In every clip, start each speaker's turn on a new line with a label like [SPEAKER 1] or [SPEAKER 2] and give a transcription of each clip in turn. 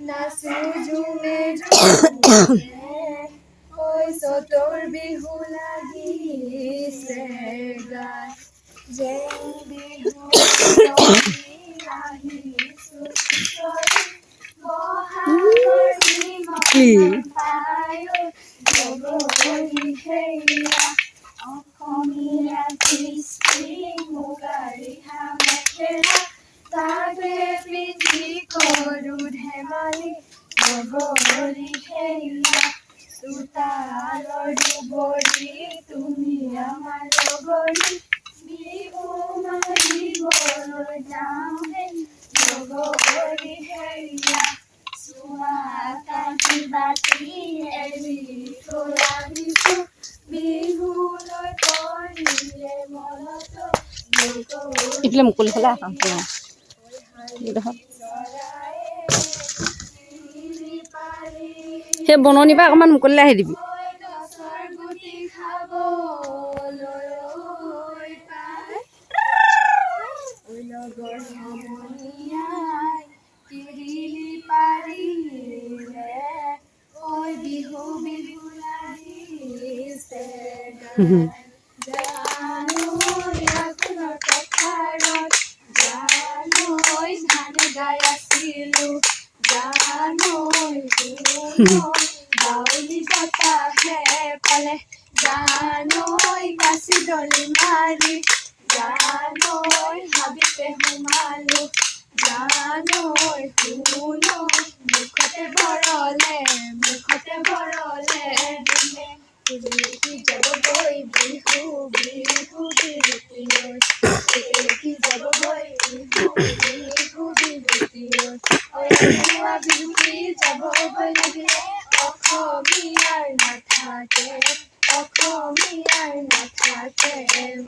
[SPEAKER 1] নাচো জুমে জুমে ঐ চতৰ বিহু লাগিছে গাই যেন বিহু আহিছো বহাগৰ সেয়া অসমীয়া কৃষ্টি মুগাৰী মেখেলা তাকে পিন্ধি কৰো ধেমালি বগৰী সেয়া চোতালৰ দুবৰি তুমি আমাৰ লগৰী বিহু মাৰিবলৈ যাওঁ বগৰী সেয়া চোৱা কাটি বাটি এৰি থৈ আহিছো বিহুলৈ কৰিলে মনত
[SPEAKER 2] ইফালে মুকলি ফালে আহা সেই বননিৰ পৰা অকণমান মুকলিলৈ আহি দিবি
[SPEAKER 1] বিহু বিহু লাগিছে গাই আছিলো বাউলি বতাহে পালে জানৈ কাচি দলি মাৰি জানৈ হাবিতে সোমালো জানৈ শুনো মুখতে ভৰলে দিলে যাবগৈ বিহু বিহু বিহুতিলৈ যাবগৈ বিহু বিহুতিলৈ বিহুতি যাবগৈ লাগিলে অসমীয়াৰ নাথাকে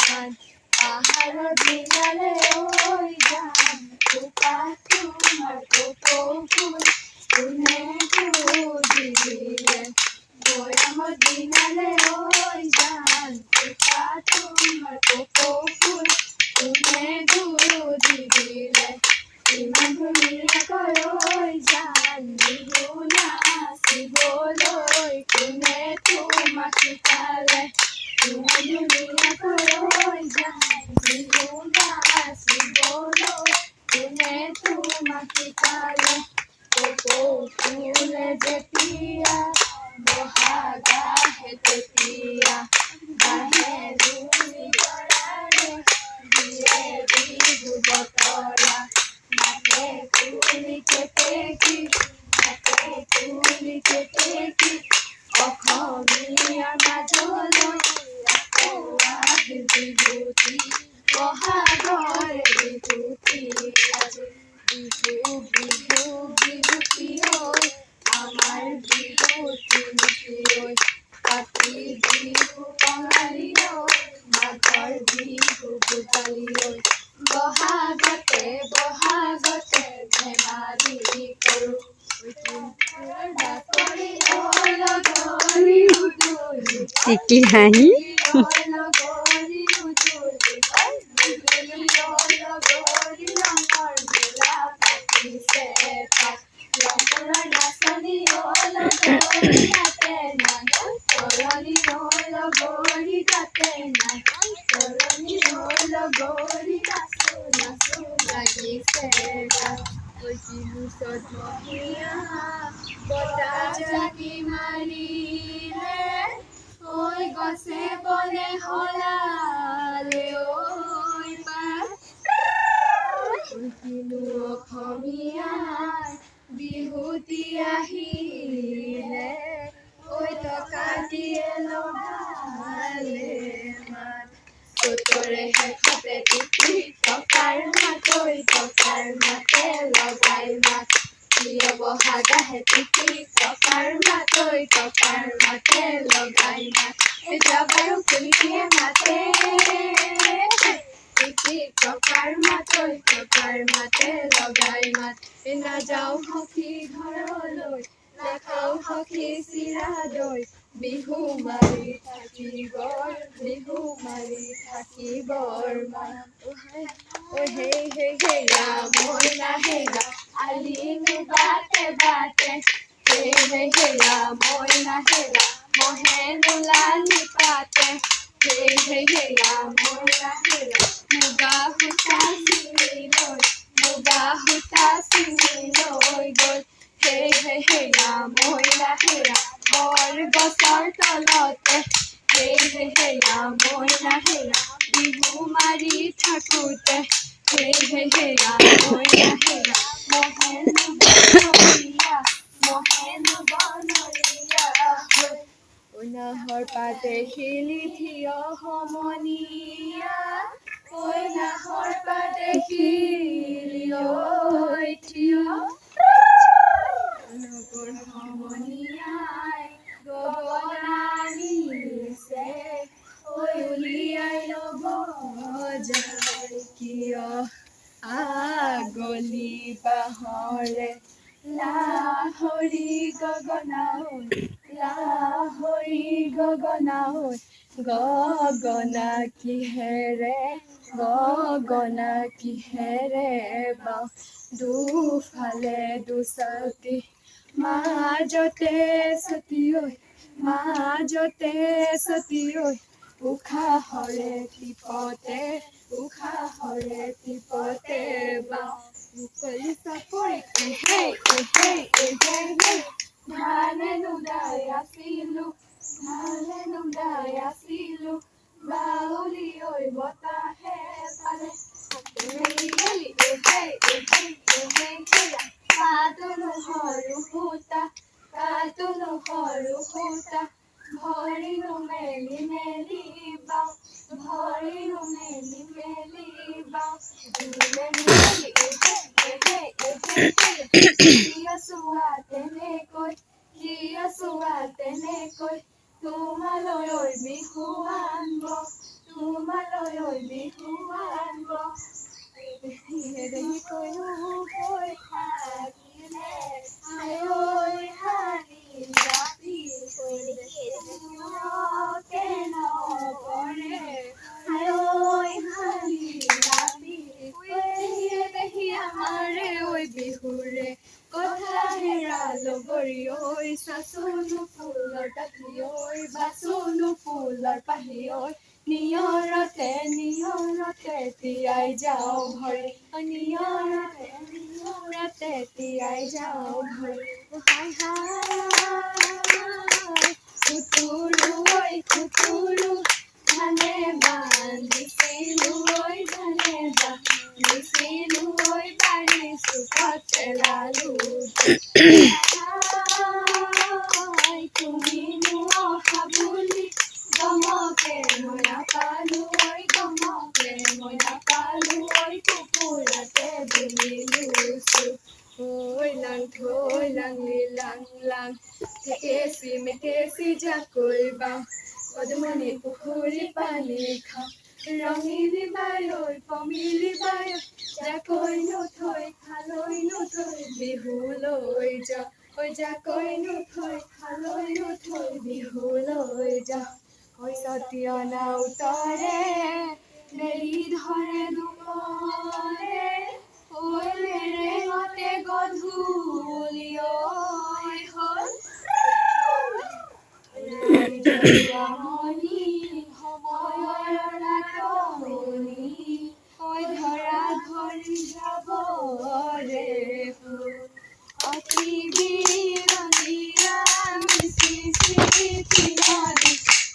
[SPEAKER 1] মান পাহাৰৰ দিনালে ঐ যাম খোপা তোমাৰ কপৌ ফুল কোনে গুজি দিলে বৈয়ামৰ দিনালে ঐ যাম খোপা তোমাৰ কপৌ ফুল কোনে গুজি দিলে ইমান ধুনীয়াকৈ ঐ যাম বিহু নাচিবলৈ কোনে তোমাক শিকালে ইমান ধুনীয়াকৈ ঐ যাম বিহু নাচিবলৈ কোনে তোমাক শিকালে কপৌ ফুলে যেতিয়া বহাগ আহে তেতিয়া বাহে ধুলি বৰাৰে দিয়ে বিহু বতৰা নাকে কুলি কেতেকী অসমীয়াৰ মাজলৈ আকৌ আহিল বিহুতি বহাগৰ বিহুতি আজি বিহু বিহু বিহুতি ঐ আমাৰ বিহুতি ঐ কাতি বিহু কঙালী ঐ মাঘৰ বিহু ভোগালী ঐ বহাগতে ধেমালি কৰো
[SPEAKER 2] টিকলি হাঁহি
[SPEAKER 1] বতাহ জাকি মাৰিলে ঐ গছে বনে সলালে ঐ পাত অসমীয়াৰ বিহুতি আহিলে ঐ টকা দিয়ে লগালে মাত চতৰে শেষতে টকাৰ মাতে লগাই মাত কিয় বহাগ আহে টিকি টকাৰ মাতে লগাই মাত এতিয়া বাৰু কুলিয়ে মাতে টিকি টকাৰ মাতে লগাই মাত নাযাওঁ সখী ঘৰলৈ নাখাওঁ সখী চিৰা দৈ বিহু মাৰি থাকিবৰ মন ঐ হেই হেৰা মইনা হেৰা আলিনো বাটে হেই হেৰা মইনা হেৰা মহে নোলানি পাতে হেই হেৰা মইনা হেৰা মুগা সূতা ছিঙি লৈ গ'ল হেই হেৰা মইনা হেৰা বৰ গছৰ তলতে হেই হেৰা মইনা হেৰা বিহু মাৰি থাকোঁতে হেই হেৰা মইনা হেৰা মহেনো বনৰীয়া নাহৰ পাতে শিলি থিয় সমনীয়া নাহৰ পাতে শিলি থিয় নগৰ সমনীয়াই গগনা নিছে উলিয়াই ল'ব যায় কিয় আগলি বাঁহৰে লাহৰি গগনা গগনা কিহেৰে বাওঁ দুফালে দুচাটি মাজতে ছটি ঐ উশাহৰে টিপতে বাওঁ মুকলি চাপৰি ধানে নুদাই আছিলো বাউলি ঐ বতাহে পালে কাটোনো সৰু সূতা ভৰিনো মেলি বাওঁ কিয় চোৱা তেনেকৈ তোমালৈ বিহু আনব বিহুৰে কথা হেৰাল গৰি ঐ চাচোনো ফুলৰ পাহি ঐ নিয়ৰতে তিয়াই যাওঁ ভৰি নিয়ৰতে তিয়াই যাওঁ ভৰি খুতুৰু ধানে বান্ধিছিলো বাৰী চুকত পেলালো তুমিনো অহা বুলি গমকে মই নাপালো কুকুৰাতে বুলিলো থৈ লাংলি লাং মেকেচি জাকৈ বাওঁ পদুমণি পুখুৰী পানী খাওঁ ৰঙিলি বাই পমিলি বাই জাকৈ নথৈ খালৈ নথৈ বিহুলৈ যাওঁ জাকৈ নথৈ খালৈ নথৈ বিহুলৈ যাওঁ সতীয় নাওতৰে মেলি ধৰে দুবৰে লেৰেঙতে গধূলি হ'ল সময়ৰ নাটনি ধৰা ধৰি যাব ৰে অতি